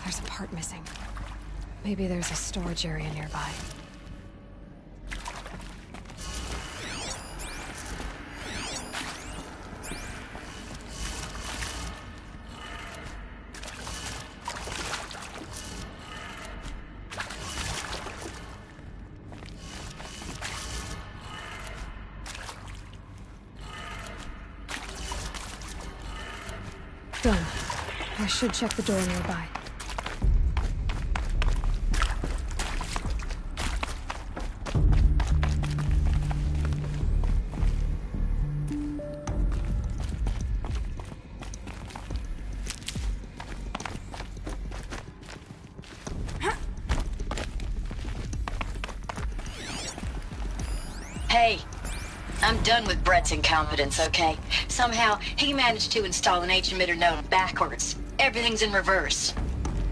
There's a part missing. Maybe there's a storage area nearby. Done. I should check the door nearby. Hey, I'm done with Brett's incompetence, okay? Somehow, he managed to install an H-emitter node backwards. Everything's in reverse.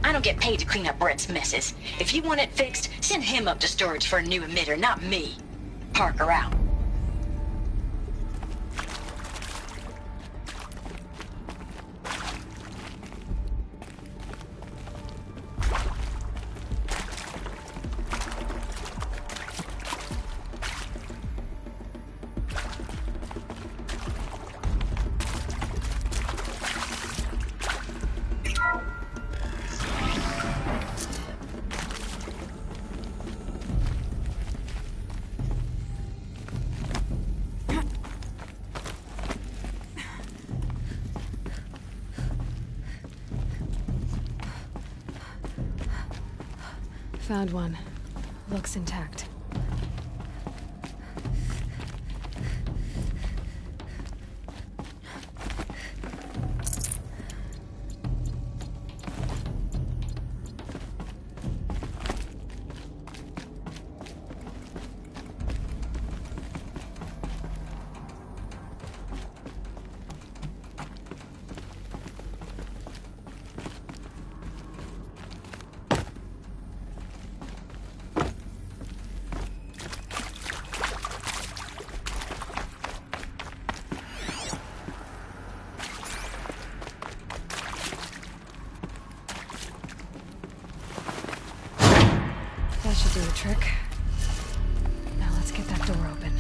I don't get paid to clean up Brett's messes. If you want it fixed, send him up to storage for a new emitter, not me. Parker out. Found one. Looks intact. That should do the trick. Now let's get that door open.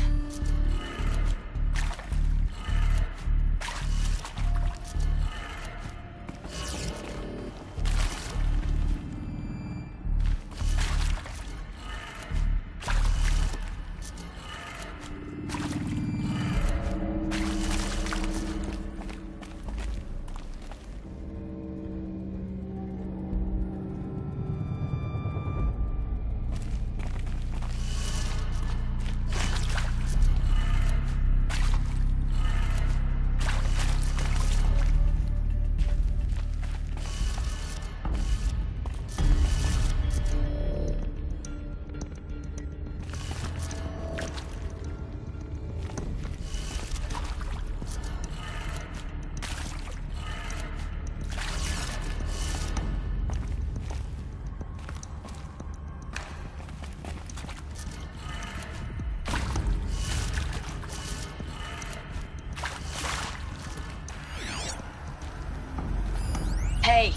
Hey,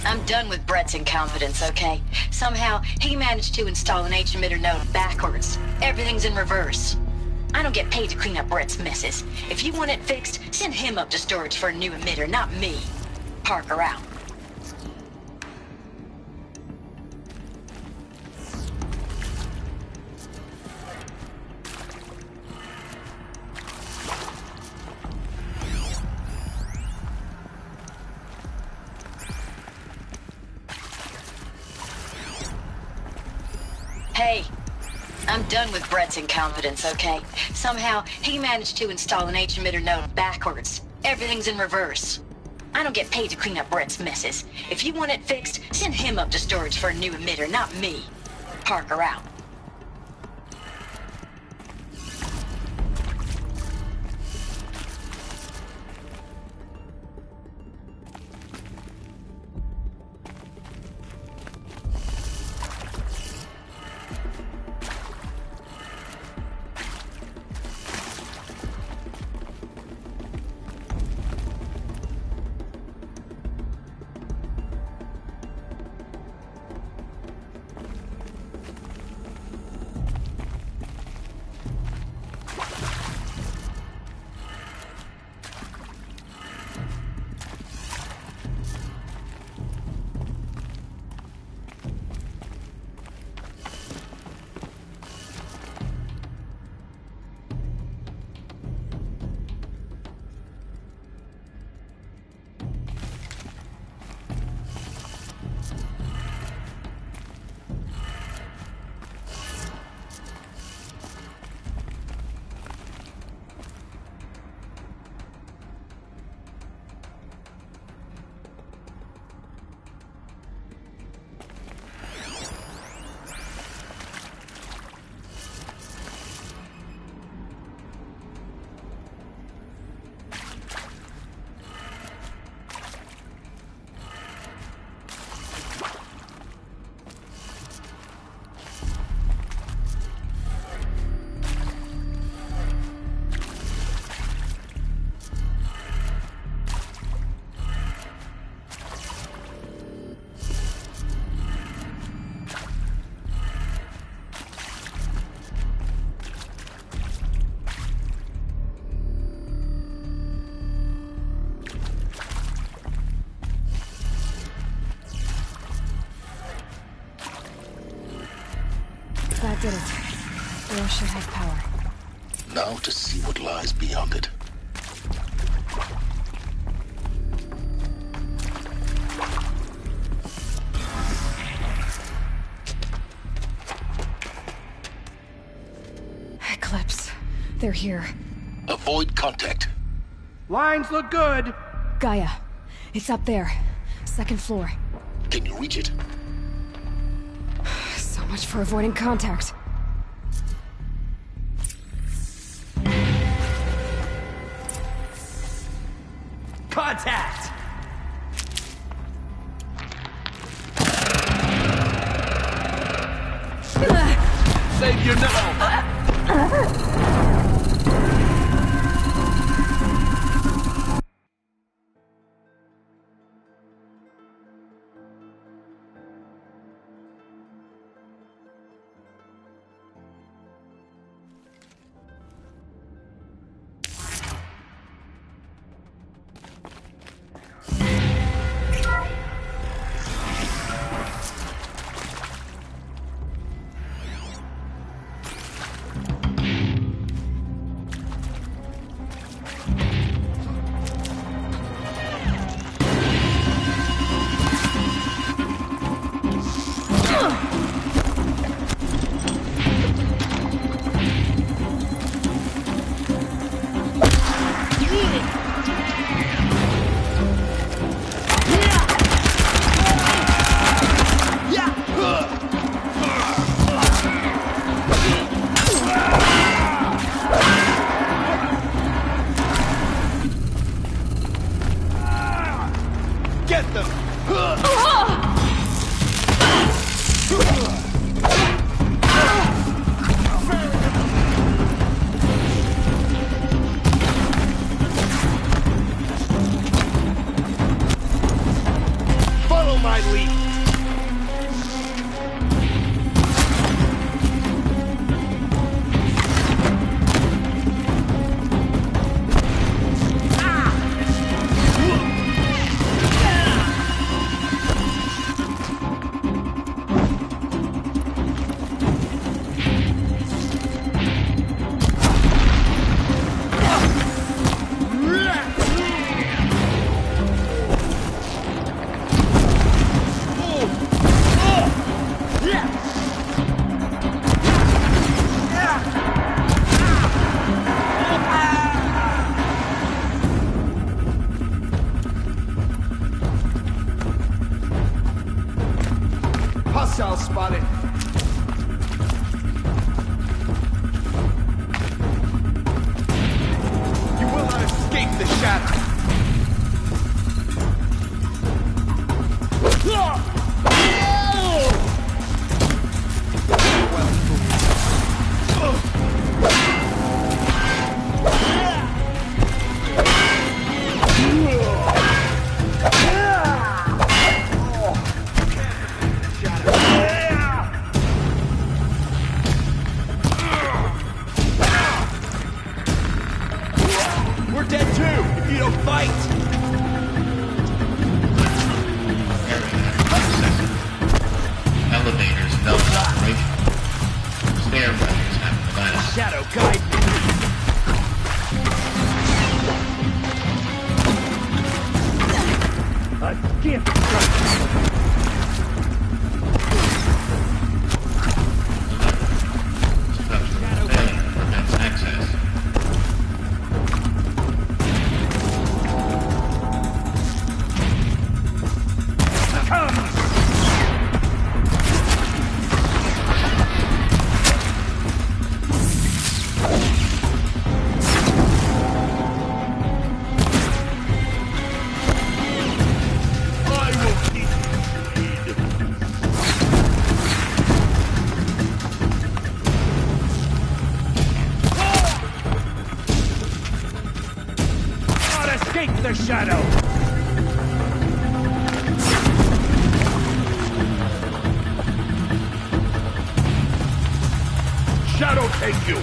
I'm done with Brett's incompetence, okay? Somehow, he managed to install an H-emitter node backwards. Everything's in reverse. I don't get paid to clean up Brett's messes. If you want it fixed, send him up to storage for a new emitter, not me. Parker out. Hey, I'm done with Brett's incompetence, okay? Somehow, he managed to install an H-emitter node backwards. Everything's in reverse. I don't get paid to clean up Brett's messes. If you want it fixed, send him up to storage for a new emitter, not me. Parker out. Did it. Door should have power. Now to see what lies beyond it. Eclipse. They're here. Avoid contact. Lines look good. Gaia. It's up there. Second floor. Can you reach it? So much for avoiding contact. Contact! Save your now! Get them! Follow my lead! Hostile spotted. You will not escape the shadow. We're dead too, if you don't fight! Elevators no operation. Stairwells have collapsed. Shadow, guide me! A gift! Structural failure prevents access. Escape the shadow! Shadow take you!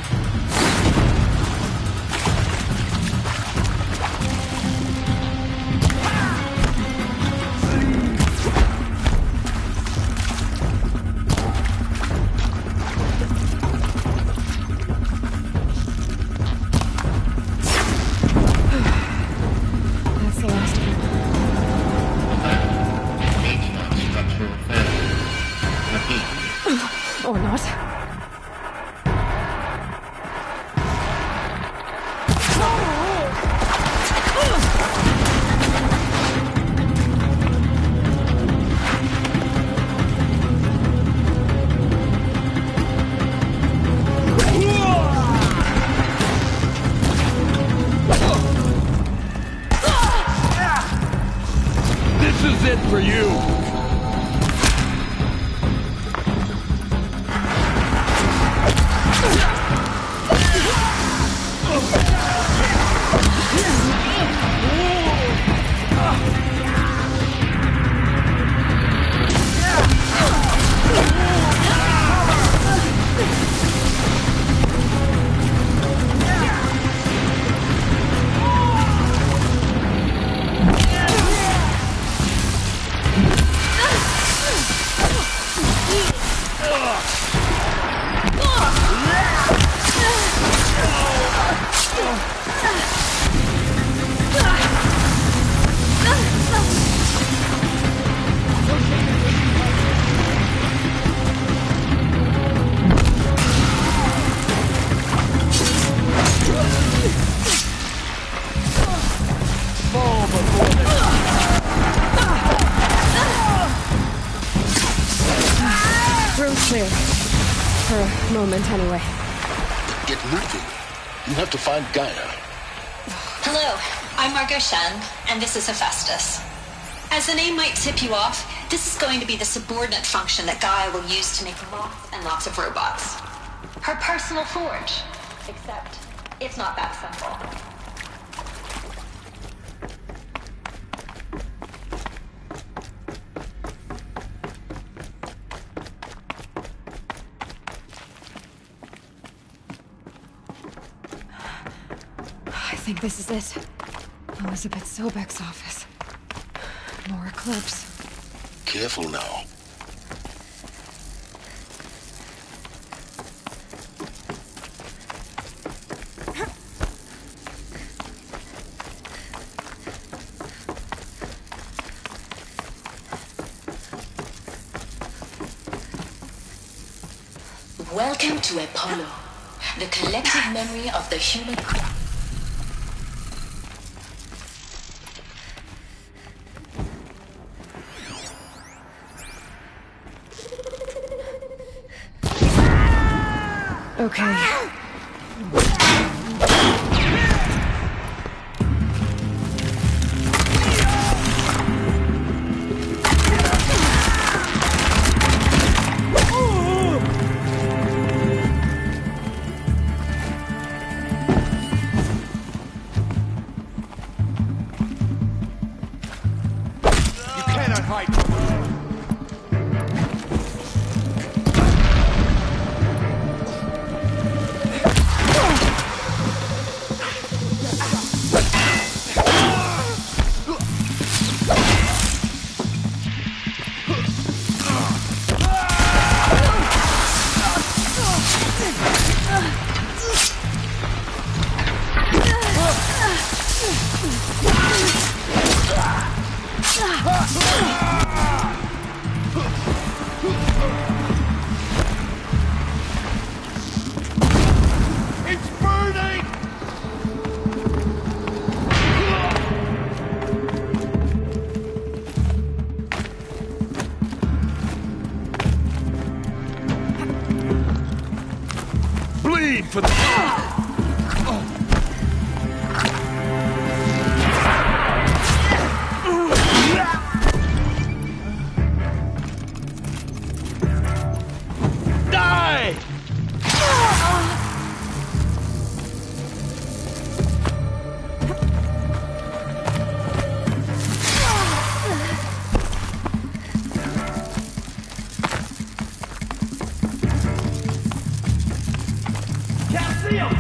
This is it for you! Room's clear. For a moment, anyway. Get moving. You have to find Gaia. Hello, I'm Margot Shen, and this is Hephaestus. As the name might tip you off, this is going to be the subordinate function that Gaia will use to make lots and lots of robots. Her personal forge. Except, it's not that simple. I think this is it. Elizabeth Sobek's office. More Eclipse. Careful now. Welcome to Apollo, the collective memory of the human... Okay. You cannot hide from us! It's burning! Bleed for the... Die! Can't see him!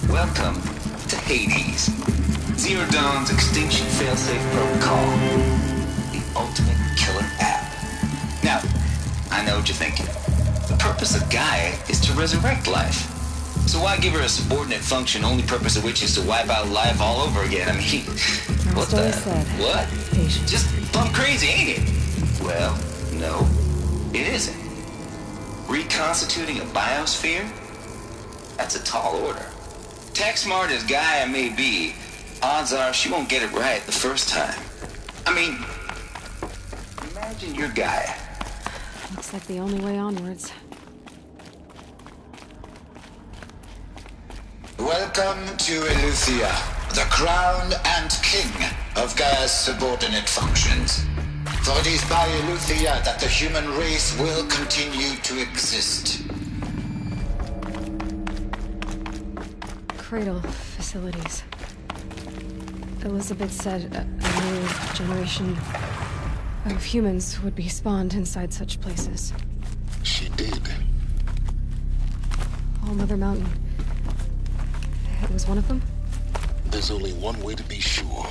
Welcome to Hades, Zero Dawn's extinction failsafe protocol, the ultimate killer app. Now, I know what you're thinking. The purpose of Gaia is to resurrect life. So why give her a subordinate function, only purpose of which is to wipe out life all over again? I mean, what what I the... said. What? Patience. Just plumb crazy, ain't it? Well, no, it isn't. Reconstituting a biosphere? That's a tall order. Tech smart as Gaia may be, odds are she won't get it right the first time. I mean, imagine you're Gaia. Looks like the only way onwards. Welcome to Eleuthia, the crown and king of Gaia's subordinate functions. For it is by Eleuthia that the human race will continue to exist. Cradle facilities. Elizabeth said a new generation of humans would be spawned inside such places. She did. All Mother Mountain. It was one of them? There's only one way to be sure.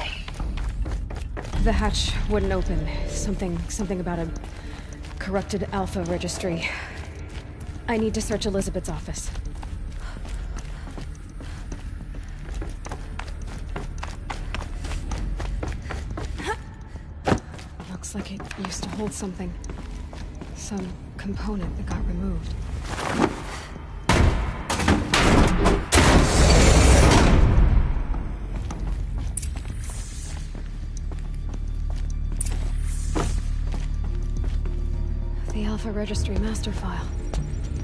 The hatch wouldn't open. Something about a corrupted Alpha registry. I need to search Elizabeth's office. Looks like it used to hold something. Some component that got removed. The Alpha Registry master file.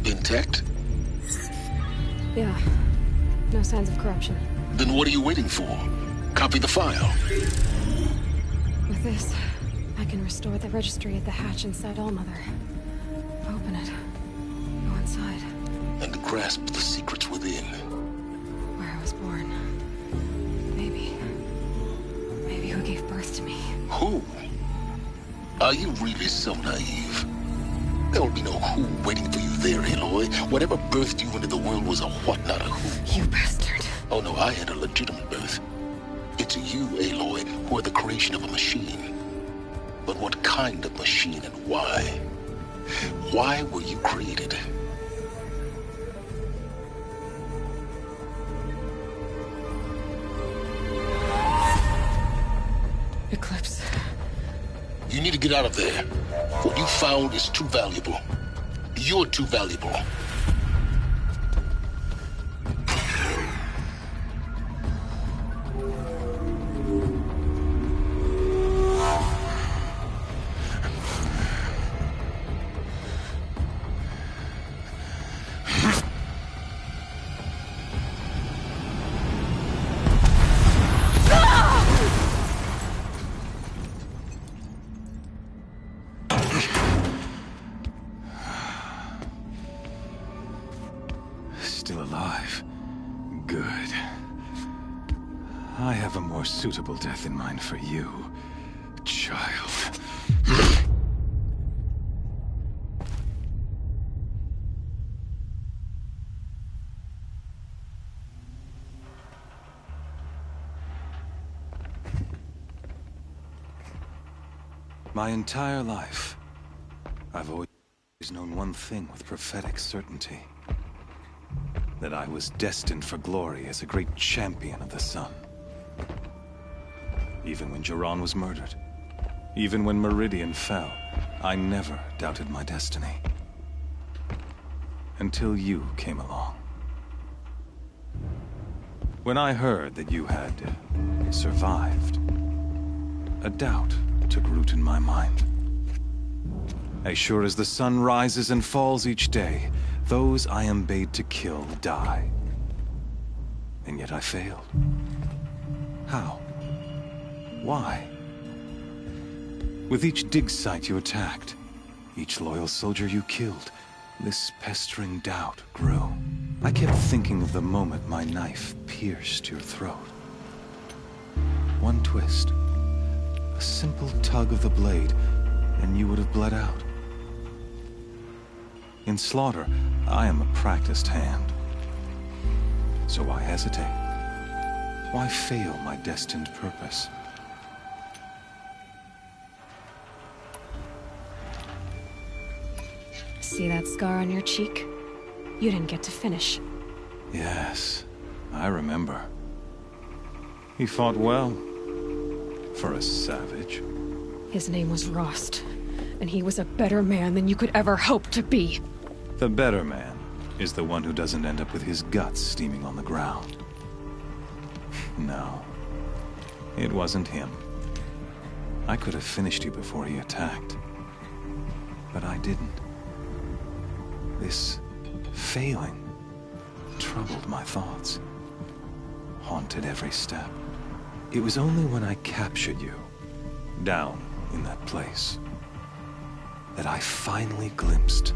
Intact? Yeah. No signs of corruption. Then what are you waiting for? Copy the file. With this, I can restore the registry at the hatch inside Allmother. Open it. Go inside. And grasp the secrets within. Where I was born. Maybe who gave birth to me. Who? Are you really so naive? There will be no who waiting for you there, Aloy. Whatever birthed you into the world was a what, not a who. You bastard. Oh no, I had a legitimate birth. It's you, Aloy, who are the creation of a machine. But what kind of machine and why? Why were you created? Eclipse. You need to get out of there. What you found is too valuable. You're too valuable. Still alive. Good. I have a more suitable death in mind for you, child. My entire life, I've always known one thing with prophetic certainty. That I was destined for glory as a great champion of the sun. Even when Jiran was murdered, even when Meridian fell, I never doubted my destiny. Until you came along. When I heard that you had survived, a doubt took root in my mind. As sure as the sun rises and falls each day, those I am bade to kill die. And yet I failed. How? Why? With each dig site you attacked, each loyal soldier you killed, this pestering doubt grew. I kept thinking of the moment my knife pierced your throat. One twist, a simple tug of the blade, and you would have bled out. In slaughter, I am a practiced hand. So why hesitate? Why fail my destined purpose? See that scar on your cheek? You didn't get to finish. Yes, I remember. He fought well. For a savage. His name was Rost, and he was a better man than you could ever hope to be. The better man is the one who doesn't end up with his guts steaming on the ground. No, it wasn't him. I could have finished you before he attacked. But I didn't. This failing troubled my thoughts. haunted every step. It was only when I captured you, down in that place, that I finally glimpsed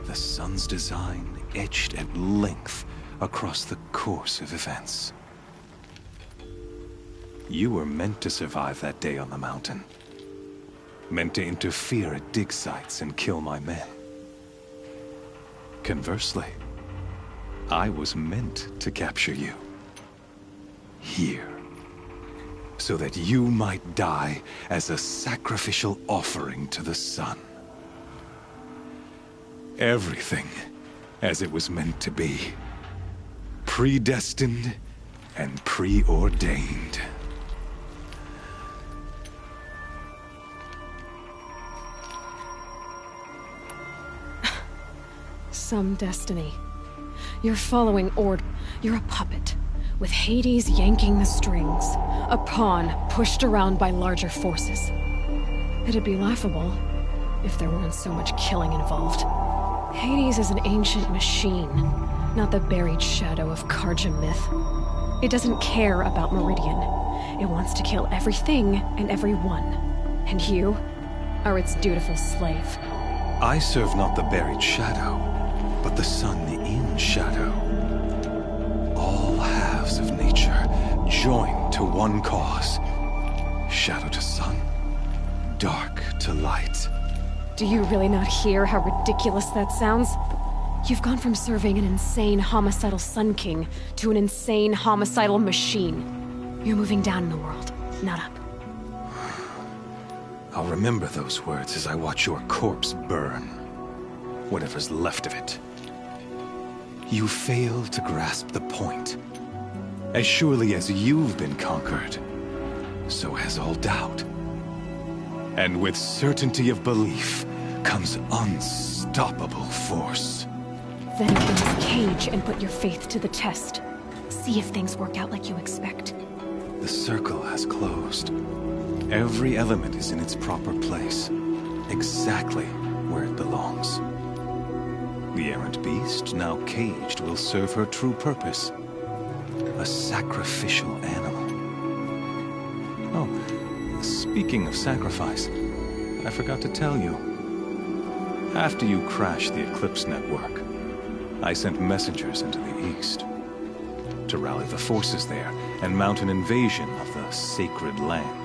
the sun's design etched at length across the course of events. You were meant to survive that day on the mountain. Meant to interfere at dig sites and kill my men. Conversely, I was meant to capture you. Here. So that you might die as a sacrificial offering to the sun. Everything as it was meant to be. Predestined and preordained. Some destiny. You're following order. You're a puppet, with Hades yanking the strings. A pawn pushed around by larger forces. It'd be laughable if there weren't so much killing involved. Hades is an ancient machine, not the buried shadow of Carja myth. It doesn't care about Meridian. It wants to kill everything and everyone. And you are its dutiful slave. I serve not the buried shadow, but the sun in shadow. All halves of nature joined to one cause. Shadow to sun, dark to light. Do you really not hear how ridiculous that sounds? You've gone from serving an insane homicidal Sun King to an insane homicidal machine. You're moving down in the world, not up. I'll remember those words as I watch your corpse burn. Whatever's left of it. You fail to grasp the point. As surely as you've been conquered, so has all doubt. And with certainty of belief comes unstoppable force. Then open this cage and put your faith to the test. See if things work out like you expect. The circle has closed. Every element is in its proper place, exactly where it belongs. The errant beast, now caged, will serve her true purpose. A sacrificial animal. Oh, speaking of sacrifice, I forgot to tell you. After you crashed the Eclipse network, I sent messengers into the east to rally the forces there and mount an invasion of the sacred land.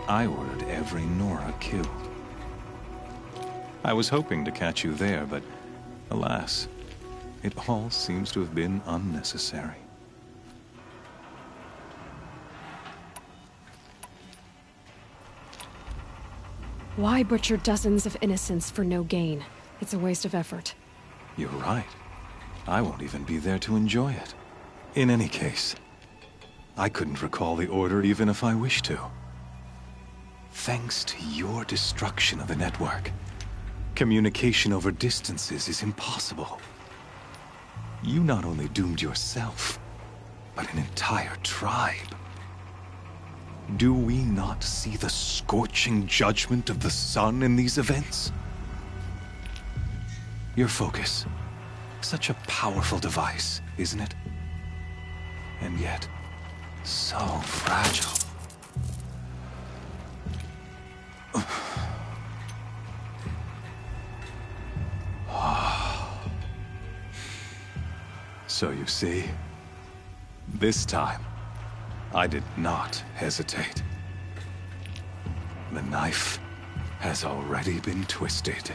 I ordered every Nora killed. I was hoping to catch you there, but alas, it all seems to have been unnecessary. Why butcher dozens of innocents for no gain? It's a waste of effort. You're right. I won't even be there to enjoy it. In any case, I couldn't recall the order even if I wished to. Thanks to your destruction of the network, communication over distances is impossible. You not only doomed yourself, but an entire tribe. Do we not see the scorching judgment of the sun in these events? Your focus. Such a powerful device, isn't it? And yet, so fragile. So you see, this time, I did not hesitate. The knife has already been twisted.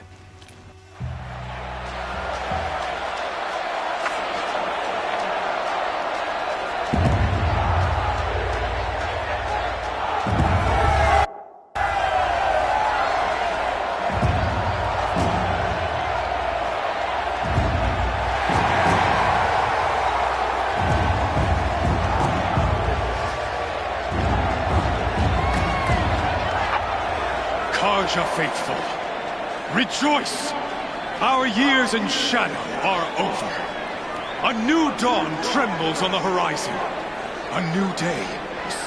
Carja faithful, rejoice! Our years in shadow are over. A new dawn trembles on the horizon. A new day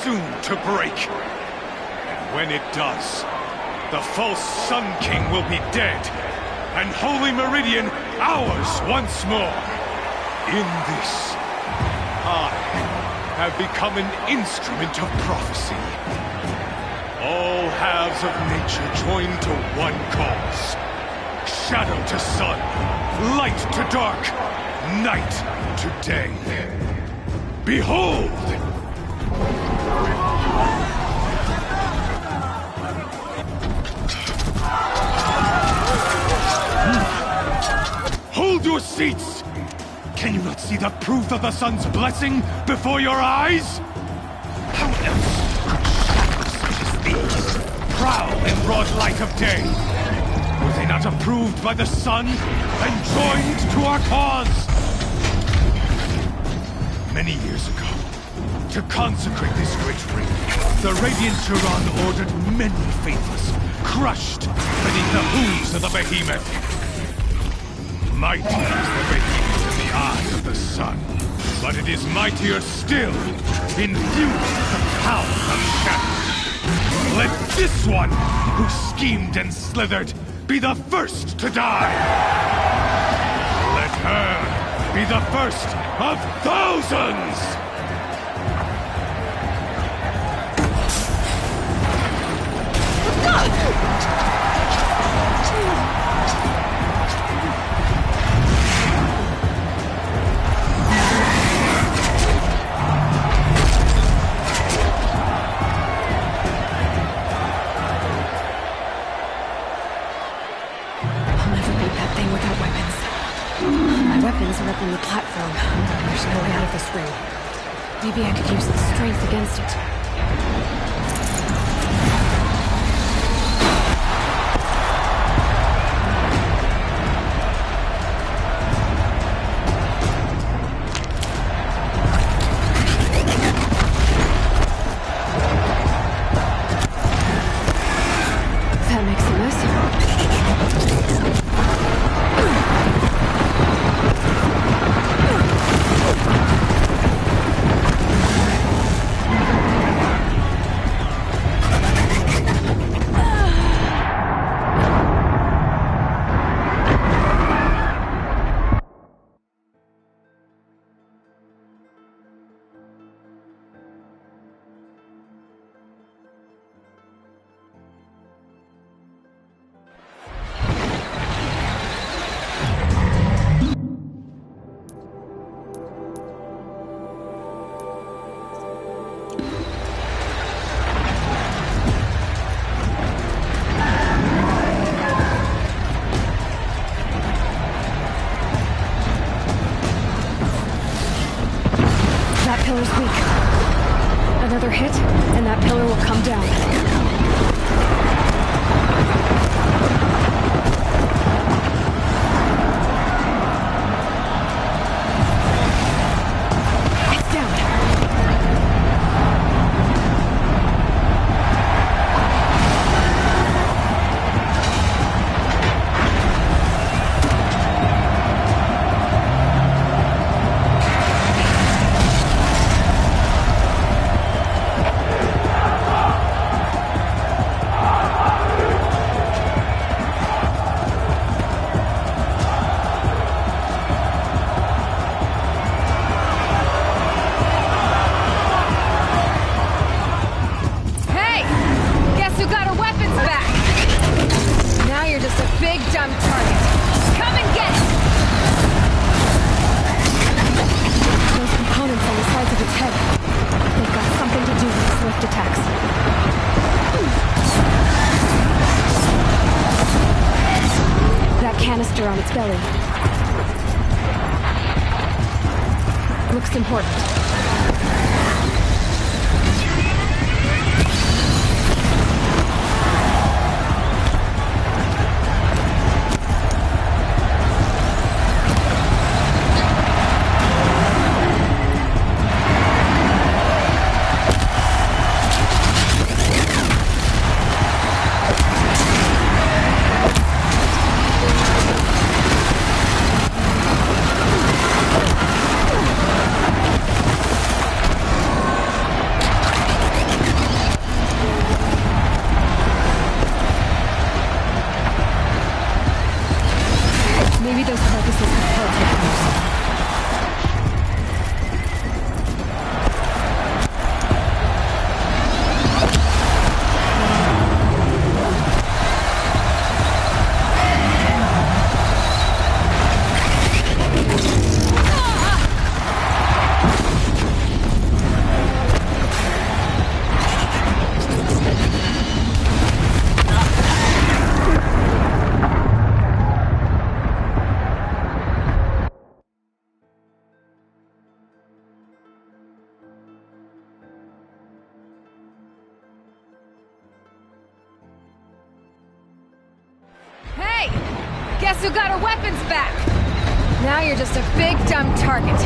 soon to break. And when it does, the false Sun King will be dead, and Holy Meridian ours once more. In this, I have become an instrument of prophecy. All halves of nature join to one cause. Shadow to sun, light to dark, night to day. Behold! Hold your seats! Can you not see the proof of the sun's blessing before your eyes? How else could shadows such as these prowl in broad light of day? Were they not approved by the sun and joined to our cause? Many years ago, to consecrate this great ring, the Radiant Turan ordered many faithless, crushed beneath the hooves of the behemoth. Mighty is the behemoth in the eye of the sun, but it is mightier still, infused with the power of shadow. Let this one, who schemed and slithered, be the first to die! Let her be the first of thousands! Weapons are up on the platform. There's no way out of this ring. Maybe I could use the strength against it. That makes a mess. Pillar's weak. Another hit, and that pillar will come down. It's down. Canister on its belly. Looks important. Guess who got her weapons back? Now you're just a big dumb target.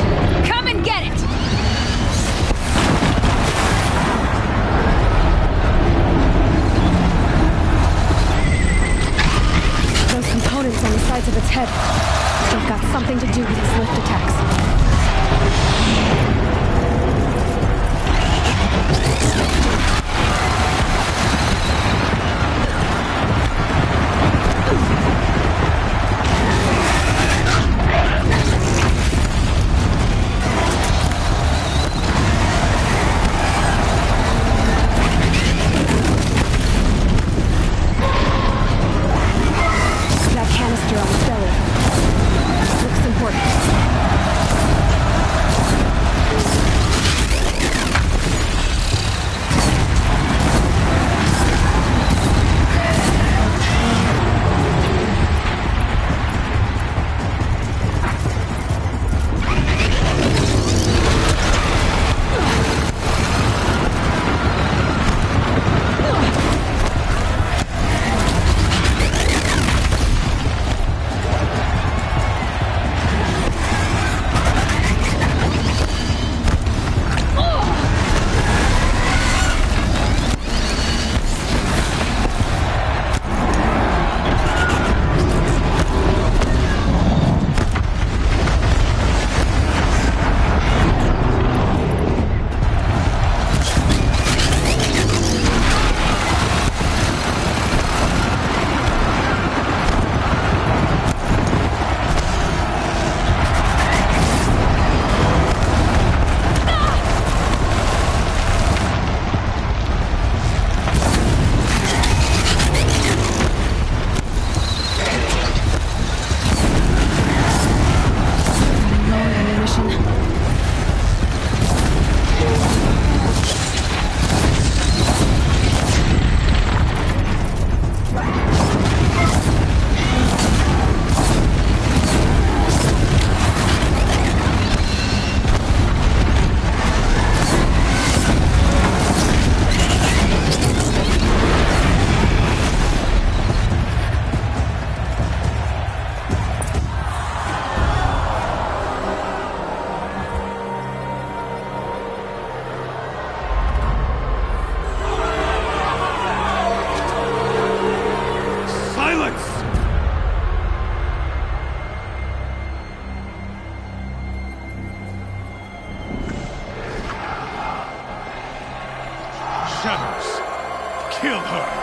Come and get it! Those components on the sides of its head. They've got something to do with its lift attacks. Shadows, kill her!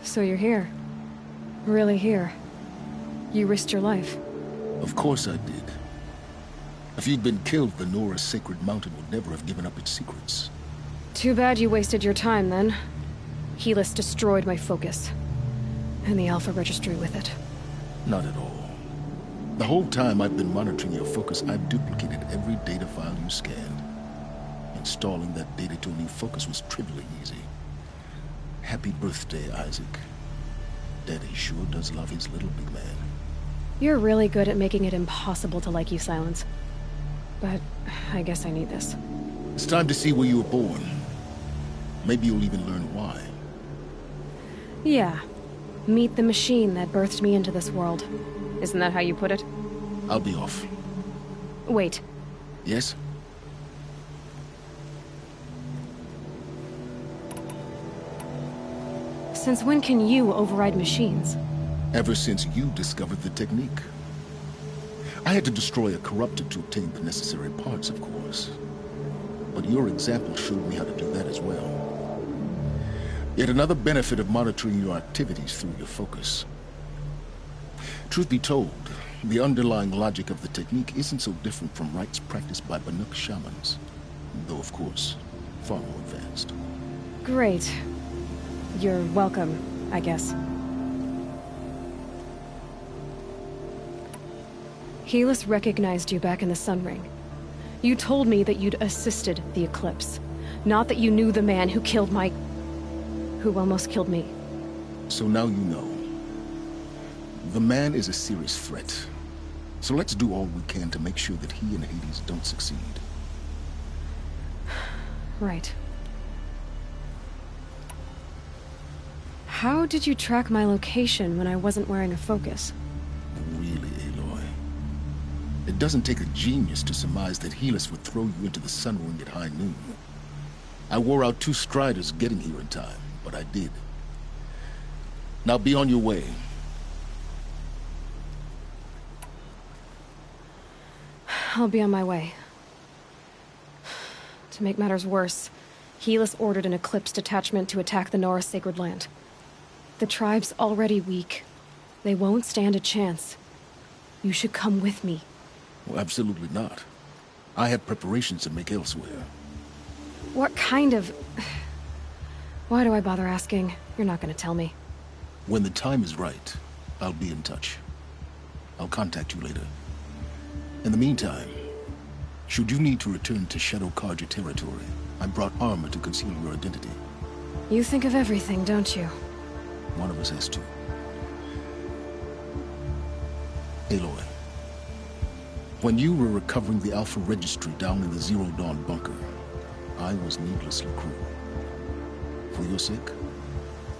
So you're here. Really here. You risked your life. Of course I did. If you'd been killed, the Nora's sacred mountain would never have given up its secrets. Too bad you wasted your time, then. Helis destroyed my focus. And the Alpha Registry with it. Not at all. The whole time I've been monitoring your focus, I've duplicated every data file you scanned. Installing that data to a new focus was trivially easy. Happy birthday, Isaac. Daddy sure does love his little big man. You're really good at making it impossible to like you, Silence. But I guess I need this. It's time to see where you were born. Maybe you'll even learn why. Yeah. Meet the machine that birthed me into this world. Isn't that how you put it? I'll be off. Wait. Yes? Since when can you override machines? Ever since you discovered the technique. I had to destroy a corruptor to obtain the necessary parts, of course. But your example showed me how to do that as well. Yet another benefit of monitoring your activities through your focus. Truth be told, the underlying logic of the technique isn't so different from rites practiced by Banuk shamans. Though, of course, far more advanced. Great. You're welcome, I guess. Helis recognized you back in the Sun Ring. You told me that you'd assisted the Eclipse. Not that you knew the man who killed my... who almost killed me. So now you know. The man is a serious threat. So let's do all we can to make sure that he and Hades don't succeed. Right. How did you track my location when I wasn't wearing a focus? Really, Aloy? It doesn't take a genius to surmise that Helis would throw you into the Sun Ring at high noon. I wore out 2 striders getting here in time, but I did. Now be on your way. I'll be on my way. To make matters worse, Helis ordered an Eclipse detachment to attack the Nora Sacred Land. The tribe's already weak. They won't stand a chance. You should come with me. Well, absolutely not. I have preparations to make elsewhere. What kind of... Why do I bother asking? You're not gonna tell me. When the time is right, I'll be in touch. I'll contact you later. In the meantime, should you need to return to Shadow Carja territory, I brought armor to conceal your identity. You think of everything, don't you? One of us has to. Aloy, when you were recovering the Alpha Registry down in the Zero Dawn bunker, I was needlessly cruel. For your sake,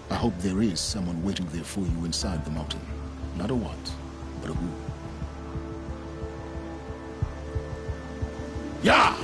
I hope there is someone waiting there for you inside the mountain. Not a want, but a who. Yeah!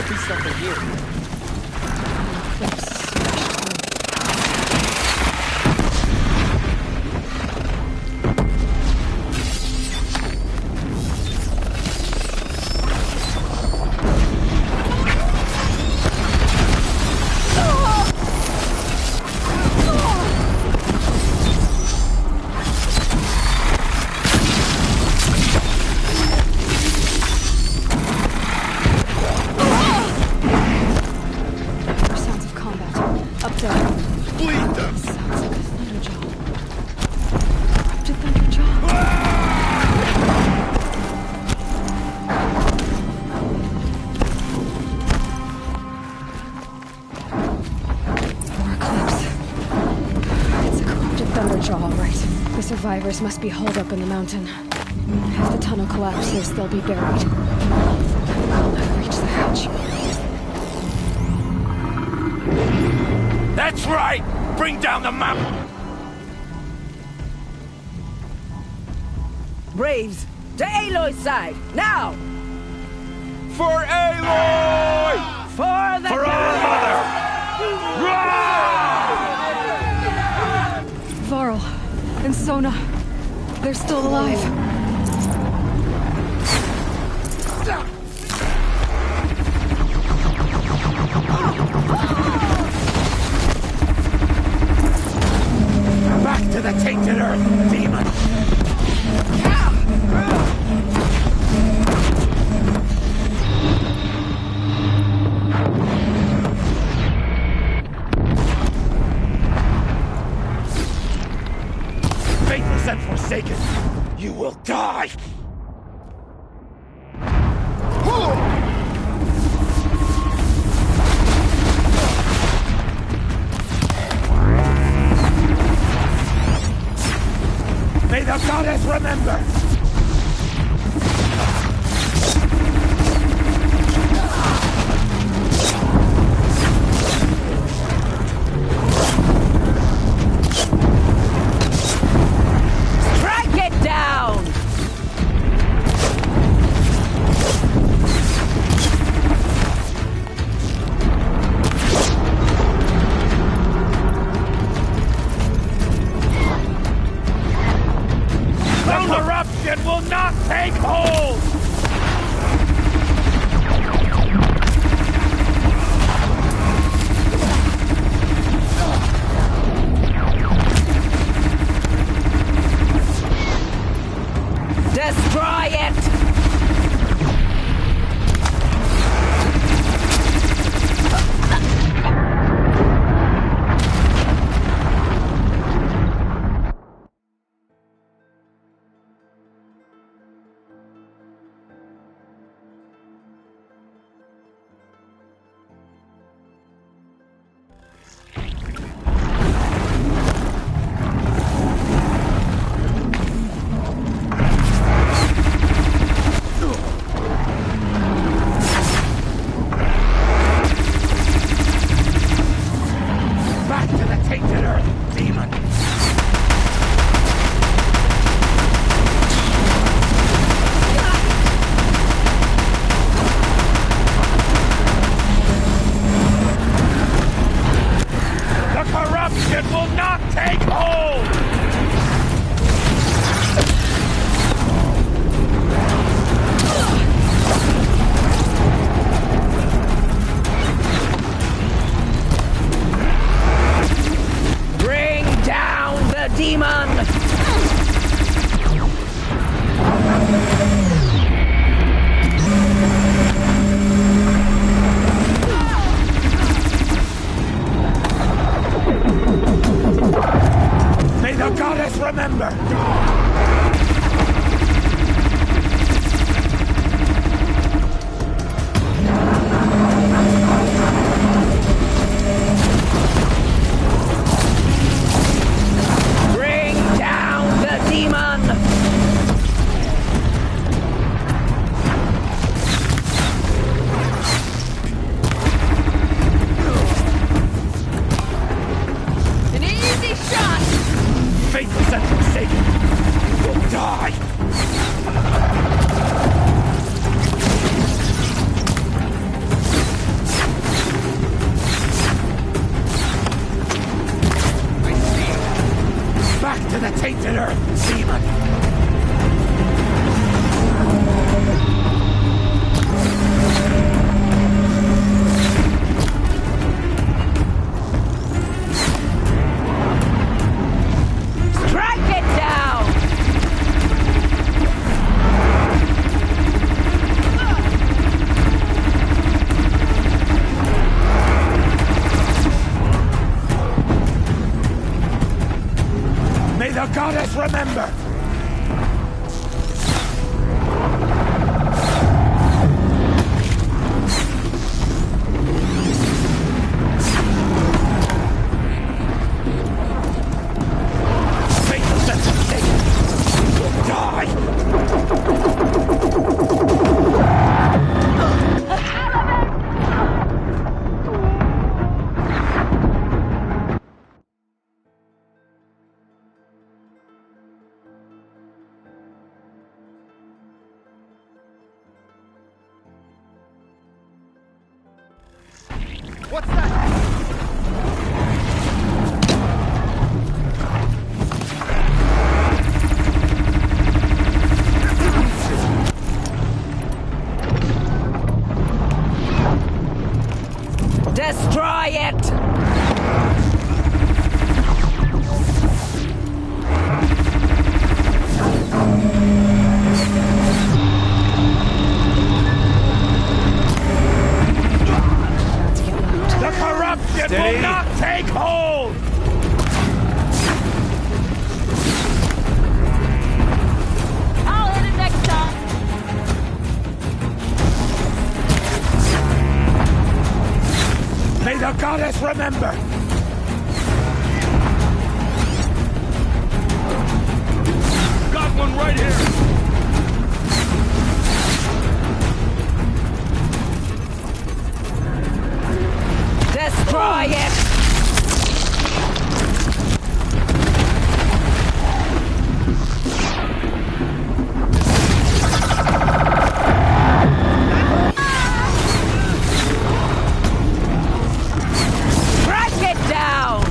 Might be something here. Eclipse smashed through. Sounds of combat. Up there. Bleed them! Sounds like a Thunderjaw. Corrupted Thunderjaw? More Eclipse. It's a corrupted Thunderjaw, all right. The survivors must be holed up in the mountain. If the tunnel collapses, they'll be buried. I'll never reach the hatch. That's right! Bring down the mountain! Braves, to Aloy's side, now! For Aloy! For the For our mother! Varl and Sona, they're still alive. Back to the tainted earth, demon! Faithless and forsaken, you will die! May the goddess remember! Strike it down! Round her up! Bitter seaman! Strike it down! May the goddess remember! Fatal sense of fate! You'll die! What's that? Destroy it! The corruption will not take hold! I'll hit it next time! May the goddess remember! Got one right here! Destroy it! Strike it down!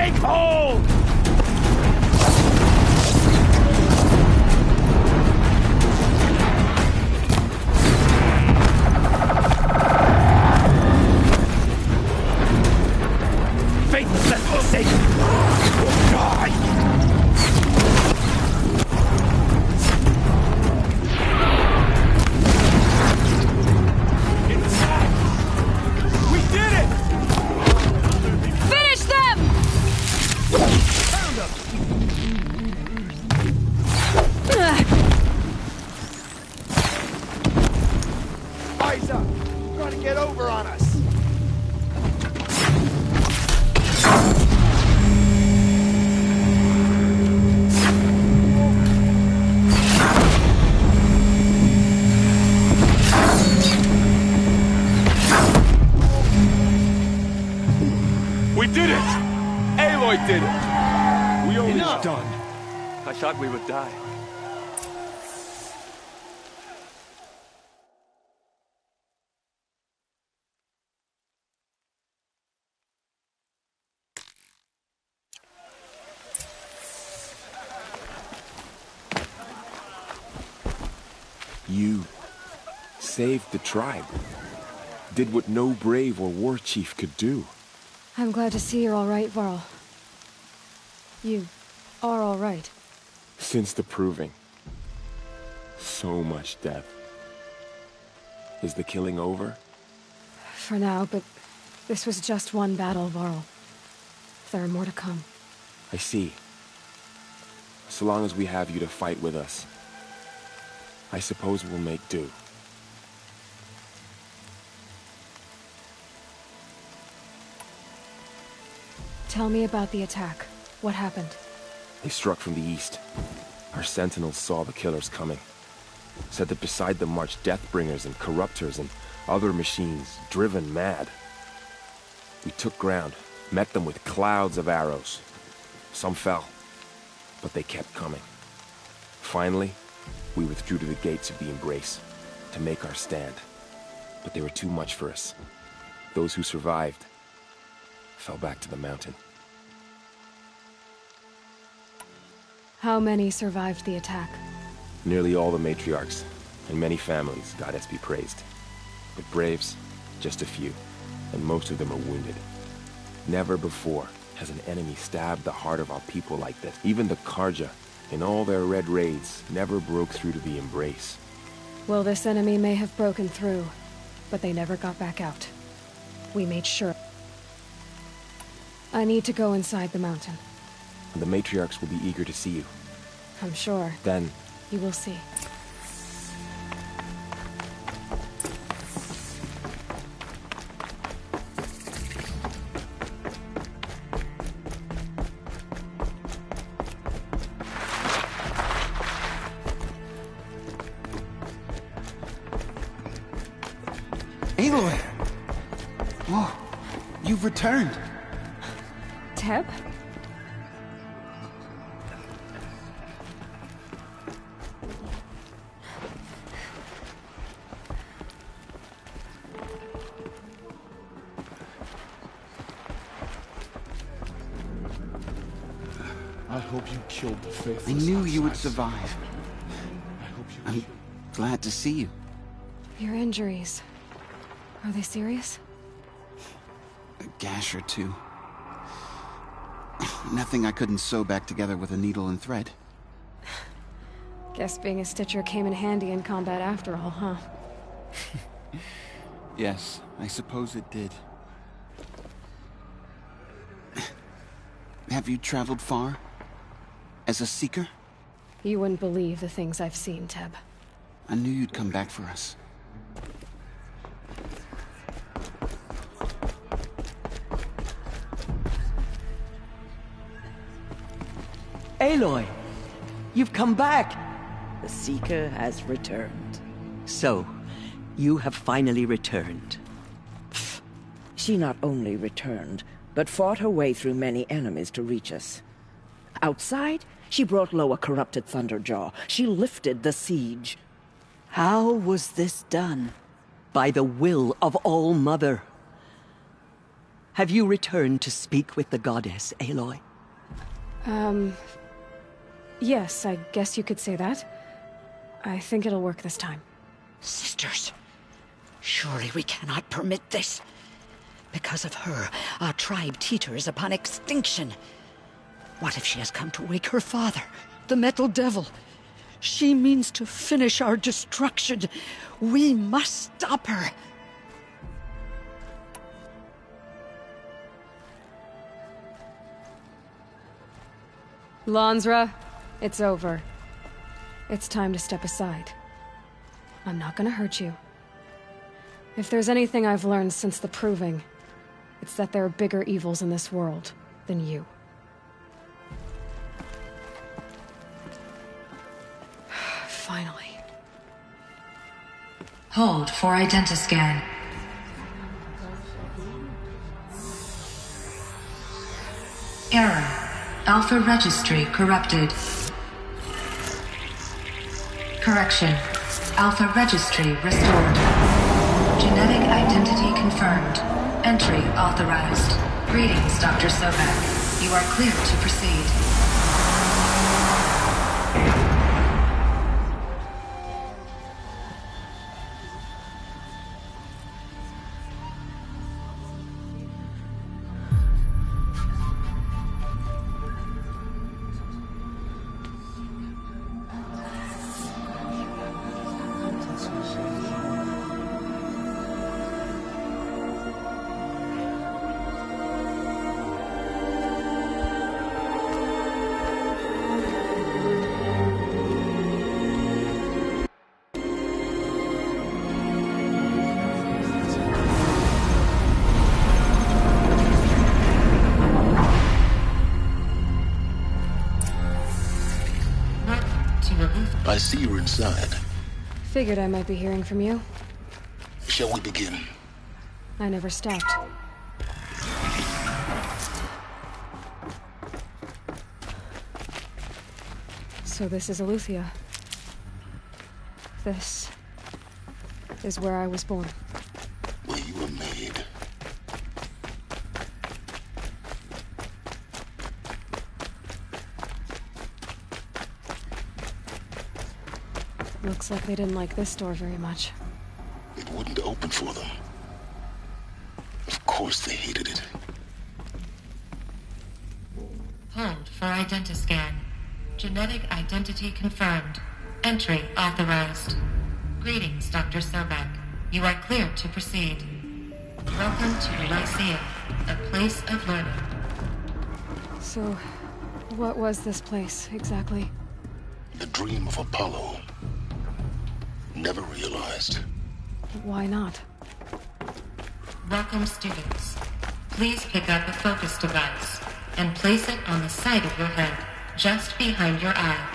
Take hold! Faithless and forsaken! Will die! We did it! Aloy did it! We only done. I thought we would die. You saved the tribe. Did what no brave or war chief could do. I'm glad to see you're all right, Varl. You are all right. Since the Proving. So much death. Is the killing over? For now, but this was just one battle, Varl. There are more to come. I see. So long as we have you to fight with us, I suppose we'll make do. Tell me about the attack. What happened? They struck from the east. Our sentinels saw the killers coming. Said that beside them marched Deathbringers and Corruptors and other machines, driven mad. We took ground, met them with clouds of arrows. Some fell, but they kept coming. Finally, we withdrew to the gates of the Embrace to make our stand. But they were too much for us. Those who survived fell back to the mountain. How many survived the attack? Nearly all the matriarchs, and many families, goddess be praised. But braves, just a few, and most of them are wounded. Never before has an enemy stabbed the heart of our people like this. Even the Karja, in all their red raids, never broke through to the Embrace. Well, this enemy may have broken through, but they never got back out. We made sure. I need to go inside the mountain. And the matriarchs will be eager to see you. I'm sure. Then you will see. Aloy! Whoa, you've returned. Teb? I hope you killed the faithless. I knew you would survive. I'm glad to see you. Your injuries. Are they serious? A gash or two. Nothing I couldn't sew back together with a needle and thread. Guess being a Stitcher came in handy in combat after all, huh? Yes, I suppose it did. Have you traveled far? As a seeker? You wouldn't believe the things I've seen, Teb. I knew you'd come back for us. Aloy, you've come back. The Seeker has returned. So, you have finally returned. She not only returned, but fought her way through many enemies to reach us. Outside, she brought low a corrupted Thunderjaw. She lifted the siege. How was this done? By the will of All-Mother. Have you returned to speak with the goddess, Aloy? Yes, I guess you could say that. I think it'll work this time. Sisters, surely we cannot permit this. Because of her, our tribe teeters upon extinction. What if she has come to wake her father, the Metal Devil? She means to finish our destruction. We must stop her. Lansra, it's over. It's time to step aside. I'm not gonna hurt you. If there's anything I've learned since the Proving, it's that there are bigger evils in this world than you. Finally. Hold for identiscan. Error. Alpha registry corrupted. Correction. Alpha registry restored. Genetic identity confirmed. Entry authorized. Greetings, Dr. Sobek. You are clear to proceed. I see you're inside. Figured I might be hearing from you. Shall we begin? I never stopped. So this is Eleuthia. This is where I was born. Where you were made. Looks like they didn't like this door very much. It wouldn't open for them. Of course they hated it. Hold for identiscan. Genetic identity confirmed. Entry authorized. Greetings, Dr. Sobek. You are clear to proceed. Welcome to the Lyceum, a place of learning. So, what was this place, exactly? The dream of Apollo. Never realized. Why not? Welcome, students. Please pick up a focus device and place it on the side of your head, just behind your eye.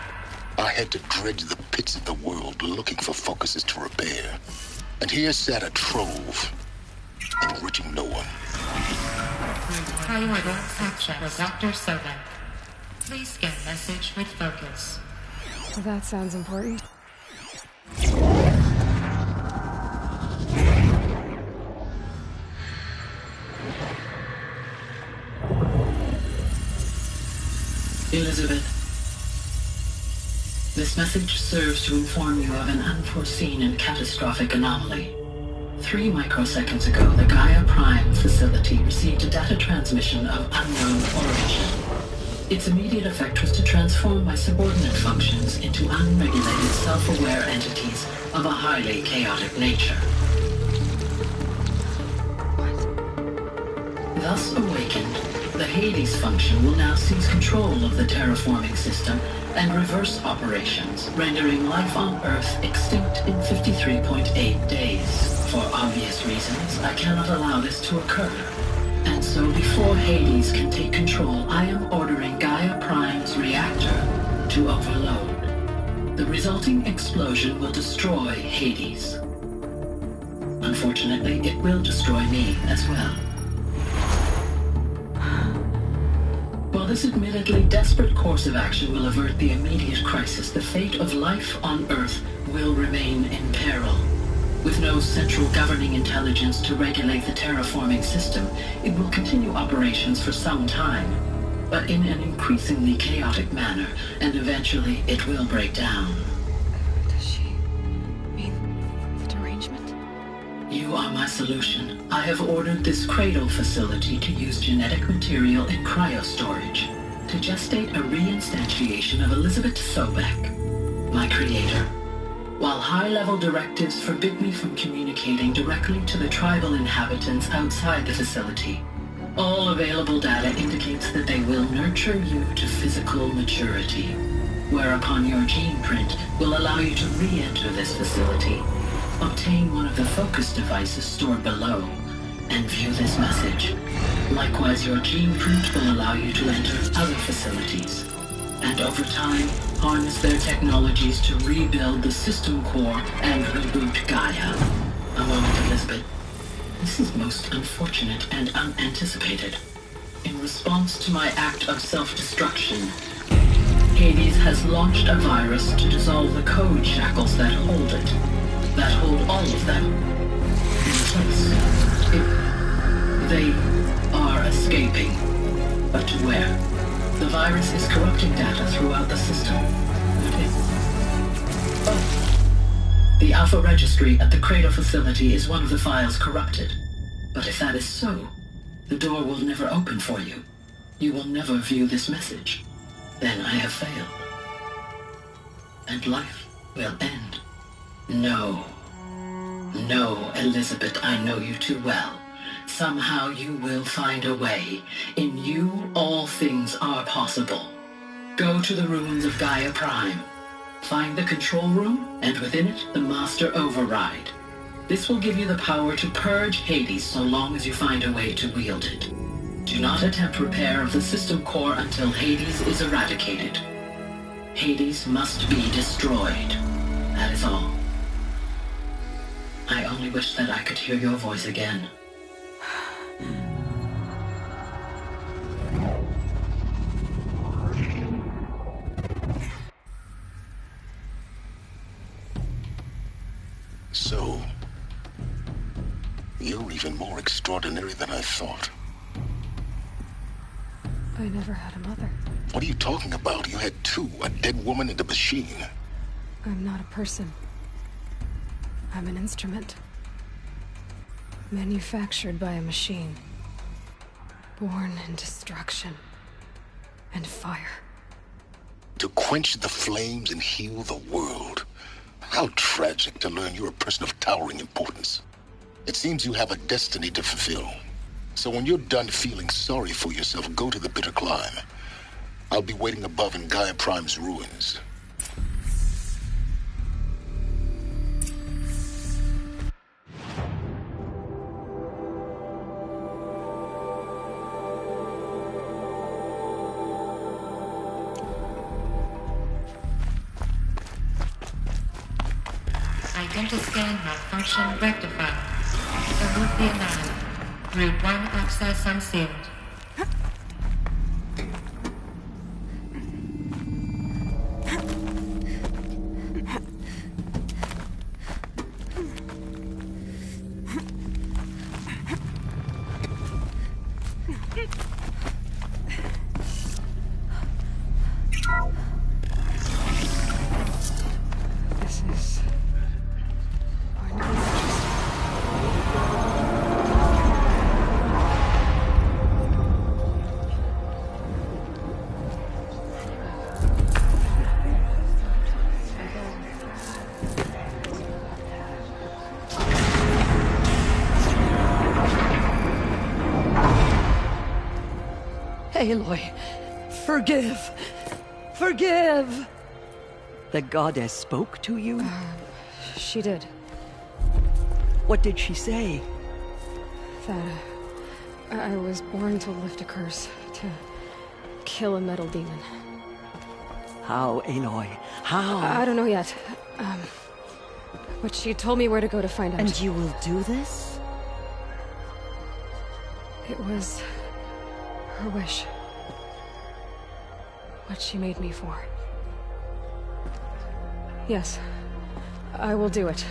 I had to dredge the pits of the world looking for focuses to repair. And here sat a trove, enriching no one. Priority access for Dr. Sobek. Please scan message with focus. That sounds important. Elizabeth, this message serves to inform you of an unforeseen and catastrophic anomaly. 3 microseconds ago, the Gaia Prime facility received a data transmission of unknown origin. Its immediate effect was to transform my subordinate functions into unregulated, self-aware entities of a highly chaotic nature. Thus awakened, the Hades function will now seize control of the terraforming system and reverse operations, rendering life on Earth extinct in 53.8 days. For obvious reasons, I cannot allow this to occur. And so before Hades can take control, I am ordering Gaia Prime's reactor to overload. The resulting explosion will destroy Hades. Unfortunately, it will destroy me as well. While this admittedly desperate course of action will avert the immediate crisis, the fate of life on Earth will remain in peril. With no central governing intelligence to regulate the terraforming system, it will continue operations for some time, but in an increasingly chaotic manner, and eventually it will break down. Does she mean the derangement? You are my solution. I have ordered this cradle facility to use genetic material in cryostorage to gestate a reinstantiation of Elizabeth Sobek, my creator. While high-level directives forbid me from communicating directly to the tribal inhabitants outside the facility, all available data indicates that they will nurture you to physical maturity, whereupon your gene print will allow you to re-enter this facility, obtain one of the focus devices stored below, and view this message. Likewise, your gene print will allow you to enter other facilities, and over time, harness their technologies to rebuild the system core and reboot Gaia. A moment, Elizabeth. This is most unfortunate and unanticipated. In response to my act of self-destruction, Hades has launched a virus to dissolve the code shackles that hold it, that hold all of them in place. They are escaping, but to where? The virus is corrupting data throughout the system. The Alpha Registry at the Cradle facility is one of the files corrupted. But if that is so, the door will never open for you. You will never view this message. Then I have failed. And life will end. No. No, Elizabeth, I know you too well. Somehow you will find a way. In you, all things are possible. Go to the ruins of Gaia Prime. Find the control room, and within it, the Master Override. This will give you the power to purge Hades so long as you find a way to wield it. Do not attempt repair of the system core until Hades is eradicated. Hades must be destroyed. That is all. I only wish that I could hear your voice again. So, you're even more extraordinary than I thought. I never had a mother. What are you talking about? You had two, a dead woman and a machine. I'm not a person. I'm an instrument. Manufactured by a machine. Born in destruction and fire. To quench the flames and heal the world. How tragic to learn you're a person of towering importance. It seems you have a destiny to fulfill. So when you're done feeling sorry for yourself, go to the bitter climb. I'll be waiting above in Gaia Prime's ruins. Identiscan malfunction rectified. Remove the anomaly. Route 1 access unsealed. This is... Aloy, forgive! Forgive! The goddess spoke to you? She did. What did she say? That I was born to lift a curse, to kill a metal demon. How, Aloy? How? I don't know yet. But she told me where to go to find out. And you will do this? It was her wish. What she made me for. Yes, I will do it.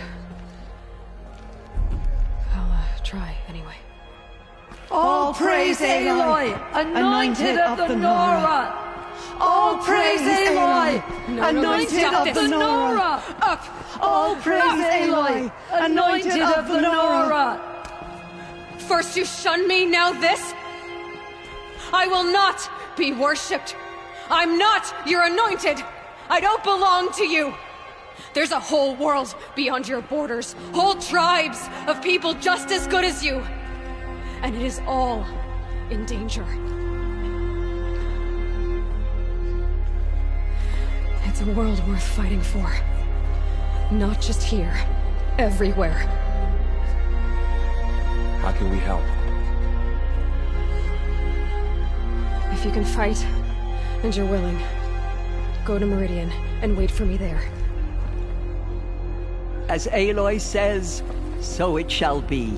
try, anyway. All praise Aloy, anointed of the Nora! All praise Aloy, anointed of the Nora! Up! All praise Aloy, anointed of the Nora! First you shun me, now this? I will not be worshipped. I'm not your anointed. I don't belong to you. There's a whole world beyond your borders, whole tribes of people just as good as you. And it is all in danger. It's a world worth fighting for. Not just here, everywhere. How can we help? If you can fight, and you're willing, go to Meridian and wait for me there. As Aloy says, so it shall be.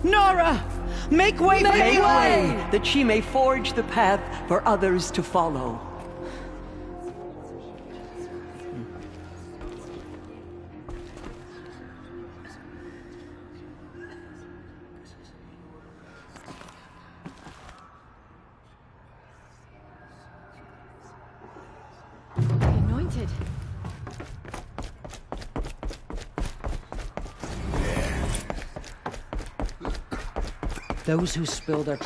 Nora! Make way for Make Aloy! way, that she may forge the path for others to follow. Anointed. Those who spill their...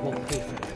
We'll pay for it.